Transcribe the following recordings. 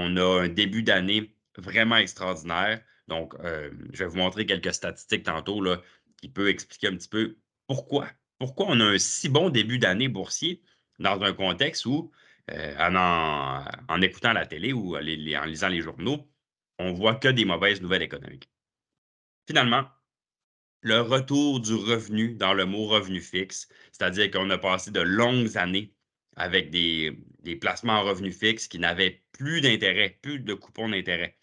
on a un début d'année vraiment extraordinaire. Donc, je vais vous montrer quelques statistiques tantôt là, qui peut expliquer un petit peu pourquoi. Pourquoi on a un si bon début d'année boursier dans un contexte où, en écoutant la télé ou en lisant les journaux, on voit que des mauvaises nouvelles économiques. Finalement, le retour du revenu dans le mot revenu fixe, c'est-à-dire qu'on a passé de longues années avec des placements en revenu fixe qui n'avaient plus d'intérêt, plus de coupons d'intérêt.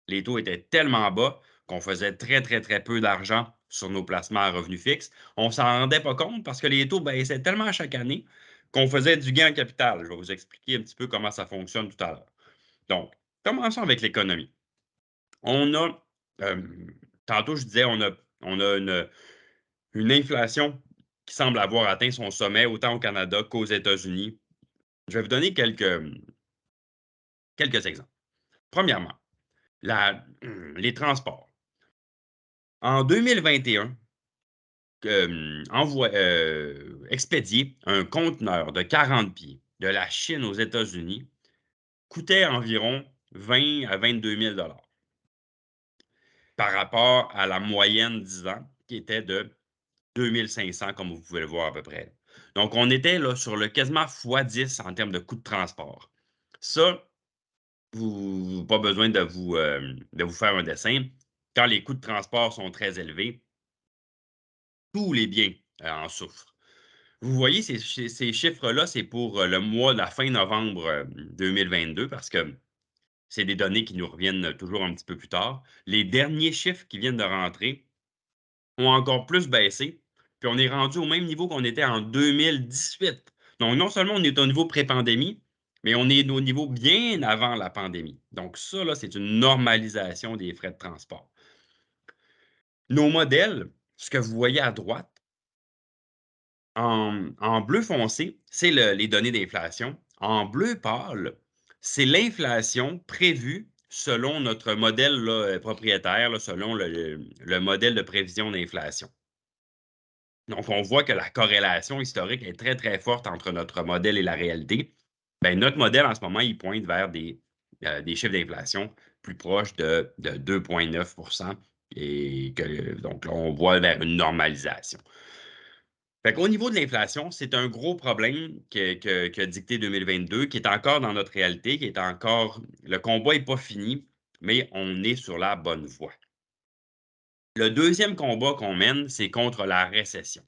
Les taux étaient tellement bas qu'on faisait très, très, très peu d'argent sur nos placements à revenu fixe. On ne s'en rendait pas compte parce que les taux baissaient tellement à chaque année qu'on faisait du gain en capital. Je vais vous expliquer un petit peu comment ça fonctionne tout à l'heure. Donc, commençons avec l'économie. On a, tantôt je disais, on a une inflation qui semble avoir atteint son sommet autant au Canada qu'aux États-Unis. Je vais vous donner quelques exemples. Premièrement, les transports. En 2021, expédier un conteneur de 40 pieds de la Chine aux États-Unis coûtait environ 20 à 22 000 par rapport à la moyenne 10 ans qui était de 2 500, comme vous pouvez le voir à peu près. Donc, on était là sur le quasiment x10 en termes de coût de transport. Ça, pas besoin de vous faire un dessin. Quand les coûts de transport sont très élevés, tous les biens en souffrent. Vous voyez, ces chiffres-là, c'est pour le mois de la fin novembre 2022, parce que c'est des données qui nous reviennent toujours un petit peu plus tard. Les derniers chiffres qui viennent de rentrer ont encore plus baissé, puis on est rendu au même niveau qu'on était en 2018. Donc, non seulement on est au niveau pré-pandémie, mais on est au niveau bien avant la pandémie. Donc, ça, là, c'est une normalisation des frais de transport. Nos modèles, ce que vous voyez à droite, en bleu foncé, c'est les données d'inflation. En bleu pâle, c'est l'inflation prévue selon notre modèle là, propriétaire, là, selon le modèle de prévision d'inflation. Donc, on voit que la corrélation historique est très, très forte entre notre modèle et la réalité. Ben, notre modèle, en ce moment, il pointe vers des chiffres d'inflation plus proches de 2,9 et donc là, on voit vers une normalisation. Fait qu'au niveau de l'inflation, c'est un gros problème que dicté 2022, qui est encore dans notre réalité, qui est encore. Le combat n'est pas fini, mais on est sur la bonne voie. Le deuxième combat qu'on mène, c'est contre la récession.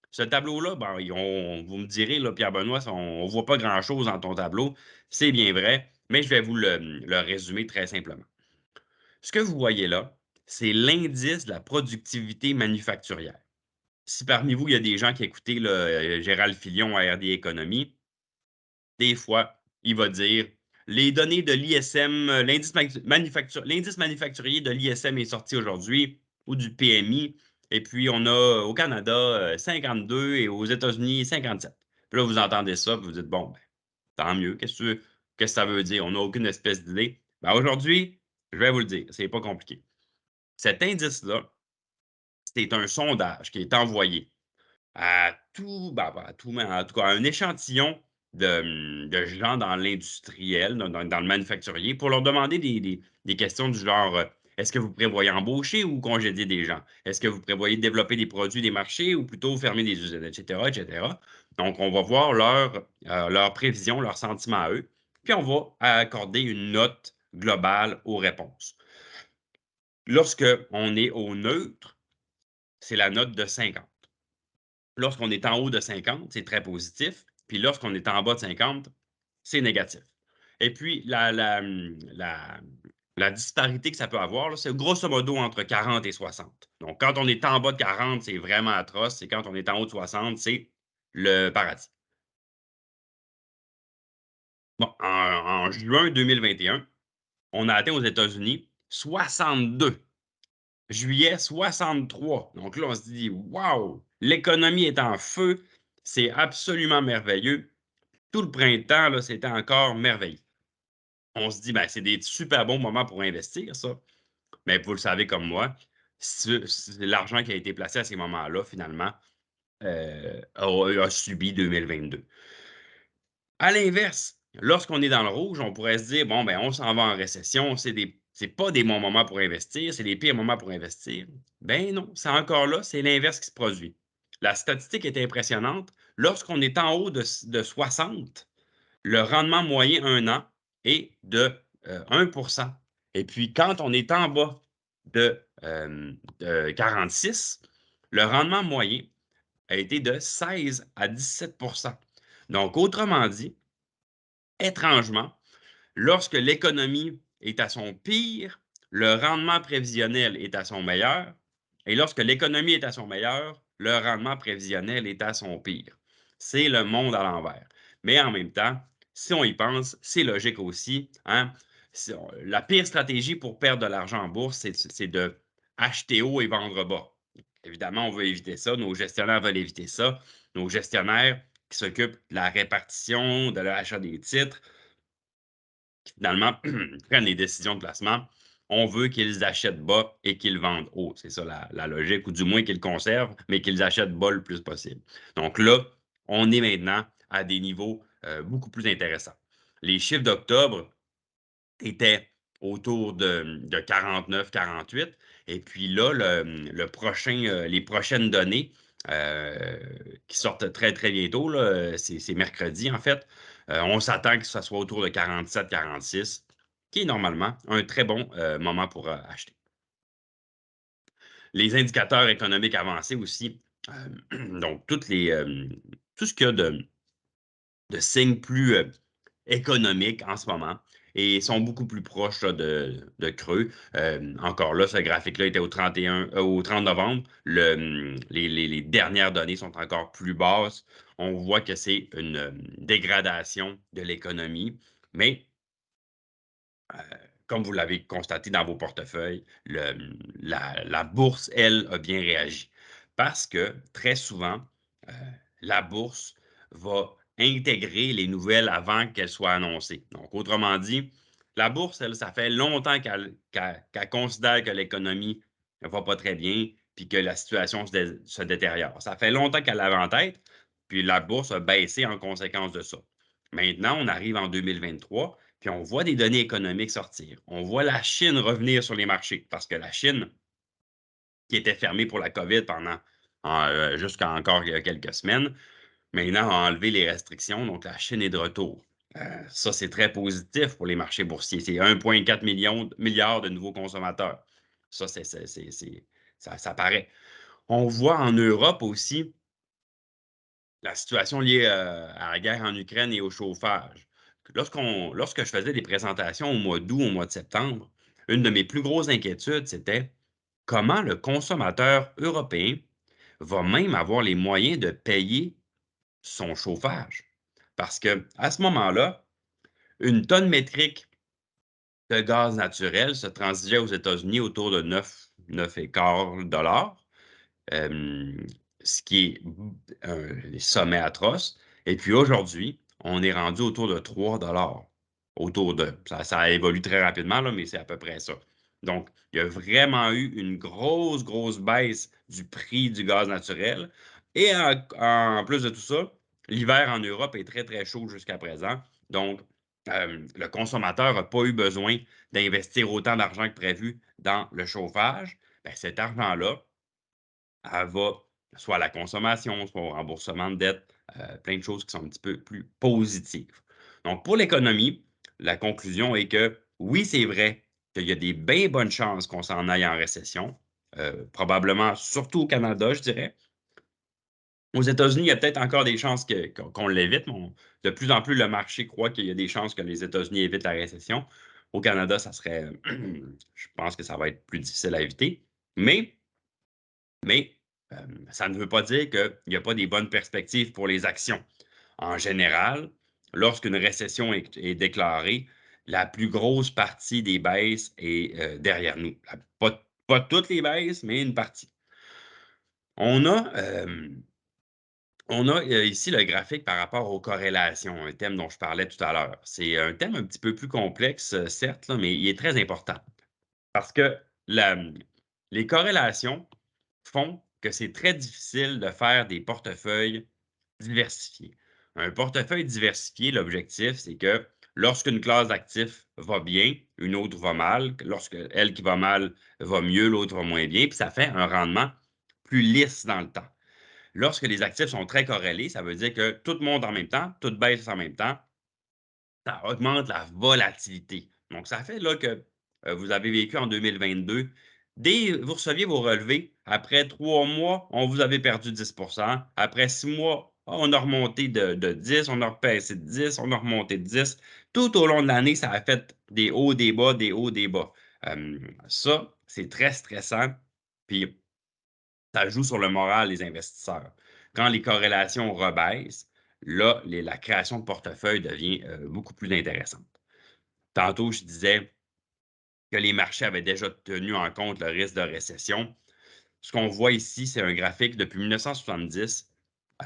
Ce tableau-là, ben, vous me direz, là, Pierre-Benoît, on ne voit pas grand-chose dans ton tableau. C'est bien vrai, mais je vais vous le résumer très simplement. Ce que vous voyez là, c'est l'indice de la productivité manufacturière. Si parmi vous, il y a des gens qui écoutaient là, Gérald Filion à RD Économie, des fois, il va dire les données de l'ISM, l'indice manufacturier de l'ISM est sorti aujourd'hui, ou du PMI, et puis on a au Canada 52 et aux États-Unis 57. Puis là, vous entendez ça, puis vous dites bon, ben, tant mieux, qu'est-ce que ça veut dire? On n'a aucune espèce d'idée. Ben, aujourd'hui, je vais vous le dire, c'est pas compliqué. Cet indice-là, c'est un sondage qui est envoyé à tout, ben, pas à tout, mais en tout cas à un échantillon de gens dans l'industriel, dans le manufacturier, pour leur demander des questions du genre est-ce que vous prévoyez embaucher ou congédier des gens? Est-ce que vous prévoyez développer des produits, des marchés ou plutôt fermer des usines, etc., etc. Donc, on va voir leur prévision, leurs sentiments à eux, puis on va accorder une note globale aux réponses. Lorsque on est au neutre, c'est la note de 50. Lorsqu'on est en haut de 50, c'est très positif. Puis lorsqu'on est en bas de 50, c'est négatif. Et puis, la disparité que ça peut avoir, là, c'est grosso modo entre 40 et 60. Donc, quand on est en bas de 40, c'est vraiment atroce. Et quand on est en haut de 60, c'est le paradis. Bon, en juin 2021, on a atteint aux États-Unis 62. Juillet 63. Donc là, on se dit, waouh, l'économie est en feu. C'est absolument merveilleux. Tout le printemps, là, c'était encore merveilleux. On se dit, ben, c'est des super bons moments pour investir, ça. Mais vous le savez comme moi, c'est l'argent qui a été placé à ces moments-là, finalement, a subi 2022. À l'inverse, Lorsqu'on est dans le rouge, on pourrait se dire, bon, ben, on s'en va en récession, c'est pas des bons moments pour investir, c'est les pires moments pour investir. Ben non, c'est encore là, c'est l'inverse qui se produit. La statistique est impressionnante. Lorsqu'on est en haut de 60, le rendement moyen 1 an est de 1%. Et puis, quand on est en bas de 46, le rendement moyen a été de 16 à 17%. Donc, autrement dit, étrangement, lorsque l'économie est à son pire, le rendement prévisionnel est à son meilleur. Et lorsque l'économie est à son meilleur, le rendement prévisionnel est à son pire. C'est le monde à l'envers. Mais en même temps, si on y pense, c'est logique aussi. Hein? La pire stratégie pour perdre de l'argent en bourse, c'est de acheter haut et vendre bas. Évidemment, on veut éviter ça. Nos gestionnaires veulent éviter ça. Nos gestionnaires qui s'occupent de la répartition, de l'achat des titres, qui finalement prennent les décisions de placement, on veut qu'ils achètent bas et qu'ils vendent haut. C'est ça la logique, ou du moins qu'ils conservent, mais qu'ils achètent bas le plus possible. Donc là, on est maintenant à des niveaux beaucoup plus intéressants. Les chiffres d'octobre étaient autour de 49, 48. Et puis là, les prochaines données qui sortent très, très bientôt, c'est mercredi en fait, on s'attend que ce soit autour de 47, 46, qui est normalement un très bon moment pour acheter. Les indicateurs économiques avancés aussi, donc tout ce qu'il y a de signes plus économiques en ce moment et sont beaucoup plus proches là, de creux. Encore là, ce graphique-là était au 30 novembre. Les dernières données sont encore plus basses. On voit que c'est une dégradation de l'économie, mais euh, comme vous l'avez constaté dans vos portefeuilles, la bourse, elle, a bien réagi. Parce que très souvent, euh, la bourse va intégrer les nouvelles avant qu'elles soient annoncées. Donc, autrement dit, la bourse, elle, ça fait longtemps qu'elle considère que l'économie ne va pas très bien puis que la situation se détériore. Ça fait longtemps qu'elle l'avait en tête, puis la bourse a baissé en conséquence de ça. Maintenant, on arrive en 2023, puis on voit des données économiques sortir. On voit la Chine revenir sur les marchés parce que la Chine, qui était fermée pour la COVID jusqu'à encore il y a quelques semaines, maintenant a enlevé les restrictions, donc la Chine est de retour. Ça, c'est très positif pour les marchés boursiers. C'est 1,4 milliard de nouveaux consommateurs. Ça, ça paraît. On voit en Europe aussi la situation liée à la guerre en Ukraine et au chauffage. Lorsque je faisais des présentations au mois d'août, au mois de septembre, une de mes plus grosses inquiétudes, c'était comment le consommateur européen va même avoir les moyens de payer son chauffage. Parce que à ce moment-là, une tonne métrique de gaz naturel se transigeait aux États-Unis autour de 9,15 $. Euh, Ce qui est les sommets atroces. Et puis aujourd'hui, on est rendu autour de 3 $. Ça évolue très rapidement, là, mais c'est à peu près ça. Donc, il y a vraiment eu une grosse, grosse baisse du prix du gaz naturel. Et en plus de tout ça, l'hiver en Europe est très, très chaud jusqu'à présent. Donc, le consommateur n'a pas eu besoin d'investir autant d'argent que prévu dans le chauffage. Ben, cet argent-là, elle va soit à la consommation, soit au remboursement de dette, plein de choses qui sont un petit peu plus positives. Donc, pour l'économie, la conclusion est que oui, c'est vrai qu'il y a des bien bonnes chances qu'on s'en aille en récession, probablement surtout au Canada, je dirais. Aux États-Unis, il y a peut-être encore des chances qu'on l'évite, mais de plus en plus, le marché croit qu'il y a des chances que les États-Unis évitent la récession. Au Canada, je pense que ça va être plus difficile à éviter. Mais mais ça ne veut pas dire qu'il n'y a pas des bonnes perspectives pour les actions. En général, lorsqu'une récession est déclarée, la plus grosse partie des baisses est derrière nous. Pas toutes les baisses, mais une partie. On a, ici le graphique par rapport aux corrélations, un thème dont je parlais tout à l'heure. C'est un thème un petit peu plus complexe, certes, là, mais il est très important parce que les corrélations font que c'est très difficile de faire des portefeuilles diversifiés. Un portefeuille diversifié, l'objectif, c'est que lorsqu'une classe d'actifs va bien, une autre va mal. Lorsque elle qui va mal va mieux, l'autre va moins bien, puis ça fait un rendement plus lisse dans le temps. Lorsque les actifs sont très corrélés, ça veut dire que tout monte en même temps, tout baisse en même temps, ça augmente la volatilité. Donc, ça fait là que vous avez vécu en 2022. Dès vous receviez vos relevés, après 3 mois, on vous avait perdu 10%. Après 6 mois, on a remonté de 10, on a repassé de 10, on a remonté de 10. Tout au long de l'année, ça a fait des hauts, des bas, des hauts, des bas. Ça, c'est très stressant. Puis, ça joue sur le moral des investisseurs. Quand les corrélations rebaissent, là, la création de portefeuille devient beaucoup plus intéressante. Tantôt, je disais que les marchés avaient déjà tenu en compte le risque de récession. Ce qu'on voit ici, c'est un graphique depuis 1970. Euh,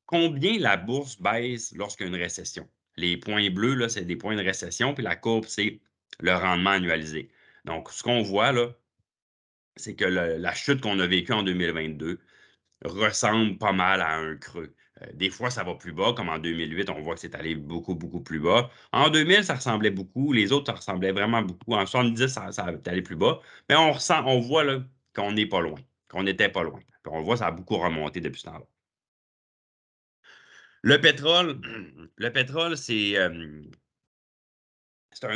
Combien la bourse baisse lorsqu'il y a une récession? Les points bleus, là, c'est des points de récession, puis la courbe, c'est le rendement annualisé. Donc, ce qu'on voit là, c'est que la chute qu'on a vécue en 2022 ressemble pas mal à un creux. Des fois, ça va plus bas, comme en 2008, on voit que c'est allé beaucoup, beaucoup plus bas. En 2000, ça ressemblait beaucoup. Les autres, ça ressemblait vraiment beaucoup. En 70, ça est allé plus bas. Mais on voit là, qu'on n'est pas loin, qu'on n'était pas loin. Puis on voit que ça a beaucoup remonté depuis ce temps-là. Le pétrole, le pétrole, c'est un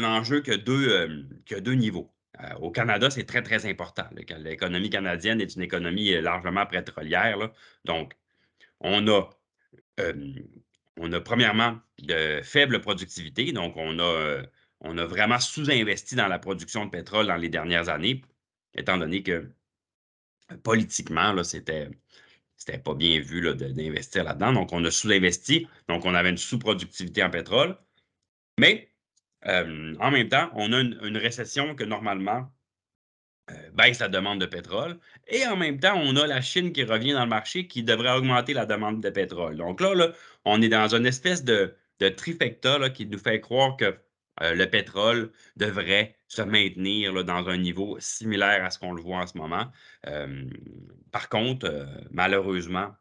enjeu qui a deux niveaux. Au Canada, c'est très, très important. L'économie canadienne est une économie largement pétrolière, là. Donc, on a Hem, on a premièrement de faibles productivités, donc on a vraiment sous-investi dans la production de pétrole dans les dernières années, étant donné que politiquement, là, c'était pas bien vu là, d'investir là-dedans. Donc, on a sous-investi, donc on avait une sous-productivité en pétrole. Mais en même temps, on a une récession que normalement baisse la demande de pétrole. Et en même temps, on a la Chine qui revient dans le marché qui devrait augmenter la demande de pétrole. Donc là, on est dans une espèce de trifecta là, qui nous fait croire que le pétrole devrait se maintenir là, dans un niveau similaire à ce qu'on le voit en ce moment. Euh, Par contre, malheureusement,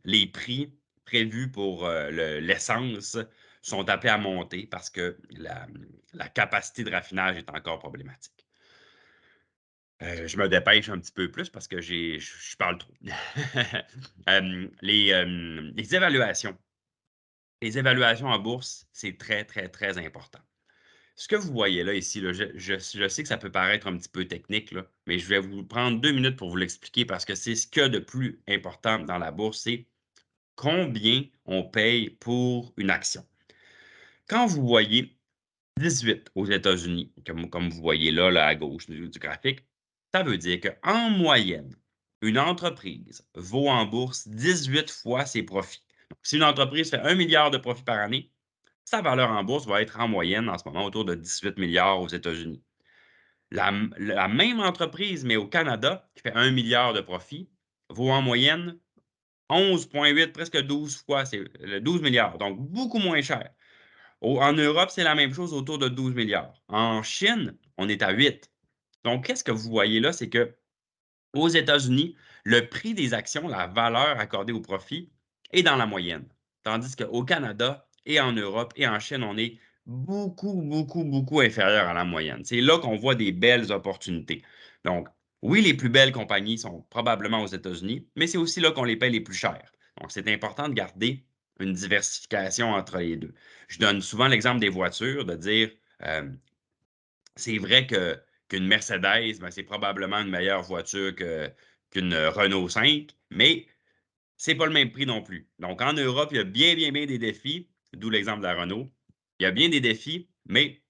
les prix prévus pour l'essence sont appelés à monter parce que la capacité de raffinage est encore problématique. Je me dépêche un petit peu plus parce que je parle trop. Les évaluations. Les évaluations en bourse, c'est très, très, très important. Ce que vous voyez là, ici, là, je sais que ça peut paraître un petit peu technique, là, mais je vais vous prendre 2 minutes pour vous l'expliquer parce que c'est ce qu'il y a de plus important dans la bourse, c'est combien on paye pour une action. Quand vous voyez 18 aux États-Unis, comme vous voyez là à gauche du graphique, ça veut dire qu'en moyenne, une entreprise vaut en bourse 18 fois ses profits. Donc, si une entreprise fait 1 milliard de profits par année, sa valeur en bourse va être en moyenne en ce moment autour de 18 milliards aux États-Unis. La même entreprise, mais au Canada, qui fait 1 milliard de profits, vaut en moyenne 11,8, presque 12 fois, c'est 12 milliards, donc beaucoup moins cher. En Europe, c'est la même chose autour de 12 milliards. En Chine, on est à 8. Donc, qu'est-ce que vous voyez là? C'est que aux États-Unis, le prix des actions, la valeur accordée au profit, est dans la moyenne. Tandis qu'au Canada et en Europe et en Chine, on est beaucoup, beaucoup, beaucoup inférieur à la moyenne. C'est là qu'on voit des belles opportunités. Donc, oui, les plus belles compagnies sont probablement aux États-Unis, mais c'est aussi là qu'on les paye les plus chers. Donc, c'est important de garder une diversification entre les deux. Je donne souvent l'exemple des voitures, de dire, euh, c'est vrai qu'une Mercedes, ben, c'est probablement une meilleure voiture qu'une Renault 5, mais c'est pas le même prix non plus. Donc, en Europe, il y a bien, bien, bien des défis, d'où l'exemple de la Renault. Il y a bien des défis, mais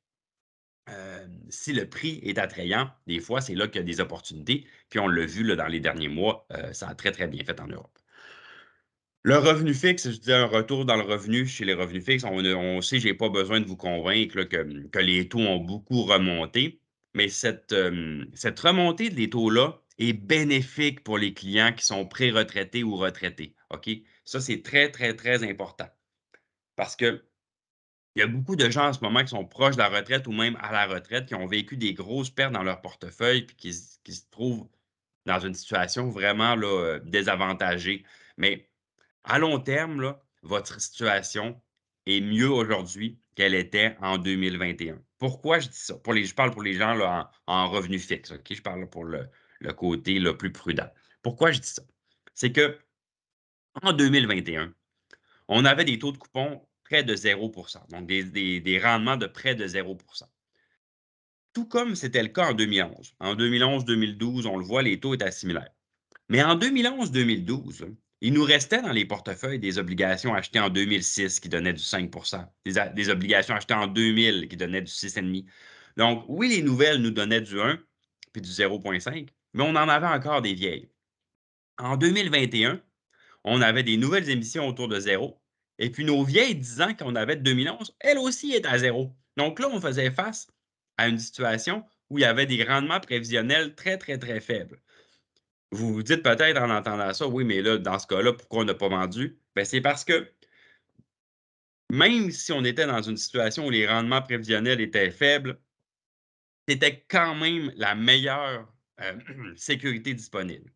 si le prix est attrayant, des fois, c'est là qu'il y a des opportunités. Puis on l'a vu là, dans les derniers mois, ça a très, très bien fait en Europe. Le revenu fixe, je dis un retour dans le revenu chez les revenus fixes. On sait, je n'ai pas besoin de vous convaincre là, que les taux ont beaucoup remonté, mais cette remontée des taux-là est bénéfique pour les clients qui sont pré-retraités ou retraités. OK? Ça, c'est très, très, très important. Parce que il y a beaucoup de gens en ce moment qui sont proches de la retraite ou même à la retraite, qui ont vécu des grosses pertes dans leur portefeuille puis qui se trouvent dans une situation vraiment là, désavantagée. Mais à long terme, là, votre situation est mieux aujourd'hui qu'elle était en 2021. Pourquoi je dis ça? Je parle pour les gens là, en revenu fixe, OK? Je parle là, pour le côté le plus prudent. Pourquoi je dis ça? C'est que en 2021, on avait des taux de coupon près de 0%, donc des rendements de près de 0%. Tout comme c'était le cas en 2011. En 2011-2012, on le voit, les taux étaient similaires. Mais en 2011-2012, il nous restait dans les portefeuilles des obligations achetées en 2006 qui donnaient du 5 des obligations achetées en 2000 qui donnaient du 6,5. Donc, oui, les nouvelles nous donnaient du 1 puis du 0,5, mais on en avait encore des vieilles. En 2021, on avait des nouvelles émissions autour de 0, et puis nos vieilles 10 ans qu'on avait de 2011, elles aussi étaient à 0. Donc là, on faisait face à une situation où il y avait des rendements prévisionnels très, très, très faibles. Vous vous dites peut-être en entendant ça: «Oui, mais là, dans ce cas-là, pourquoi on n'a pas vendu?» Ben, c'est parce que même si on était dans une situation où les rendements prévisionnels étaient faibles, c'était quand même la meilleure, sécurité disponible.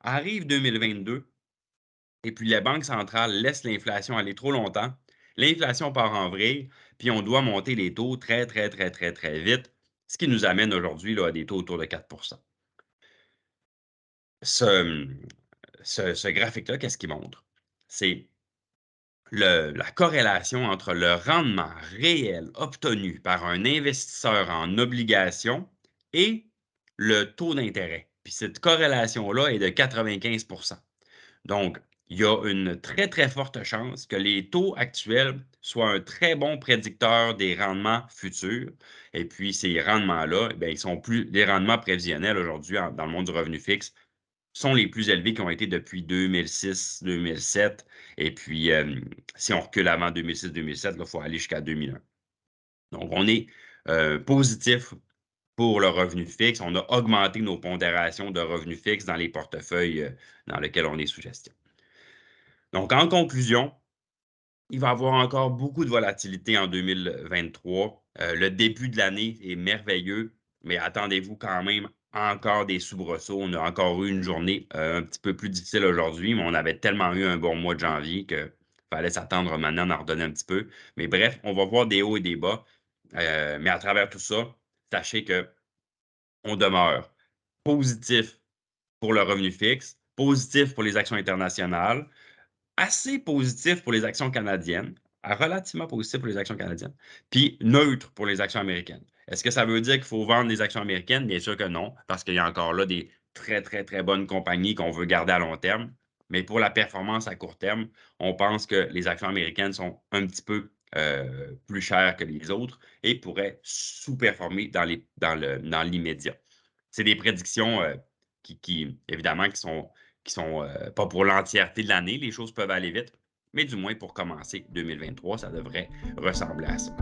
Arrive 2022 et puis les banques centrales laissent l'inflation aller trop longtemps. L'inflation part en vrille, puis on doit monter les taux très, très, très, très, très vite, ce qui nous amène aujourd'hui là, à des taux autour de 4. Ce, ce graphique-là, qu'est-ce qu'il montre? C'est la corrélation entre le rendement réel obtenu par un investisseur en obligations et le taux d'intérêt. Puis cette corrélation-là est de 95. Donc, il y a une très, très forte chance que les taux actuels soient un très bon prédicteur des rendements futurs. Et puis, ces rendements-là, eh ils sont plus, les rendements prévisionnels aujourd'hui dans le monde du revenu fixe sont les plus élevés qui ont été depuis 2006-2007. Et puis, si on recule avant 2006-2007, il faut aller jusqu'à 2001. Donc, on est positif pour le revenu fixe. On a augmenté nos pondérations de revenus fixes dans les portefeuilles dans lesquels on est sous gestion. Donc, en conclusion, il va y avoir encore beaucoup de volatilité en 2023. Le début de l'année est merveilleux, mais attendez-vous quand même encore des soubresauts. On a encore eu une journée un petit peu plus difficile aujourd'hui, mais on avait tellement eu un bon mois de janvier qu'il fallait s'attendre maintenant à en redonner un petit peu. Mais bref, on va voir des hauts et des bas. Mais à travers tout ça, sachez qu'on demeure positif pour le revenu fixe, positif pour les actions internationales, assez positif pour les actions canadiennes, relativement positif pour les actions canadiennes, puis neutre pour les actions américaines. Est-ce que ça veut dire qu'il faut vendre les actions américaines? Bien sûr que non, parce qu'il y a encore là des très, très, très bonnes compagnies qu'on veut garder à long terme. Mais pour la performance à court terme, on pense que les actions américaines sont un petit peu plus chères que les autres et pourraient sous-performer dans l'immédiat. C'est des prédictions évidemment, qui sont pas pour l'entièreté de l'année, les choses peuvent aller vite, mais du moins pour commencer 2023, ça devrait ressembler à ça.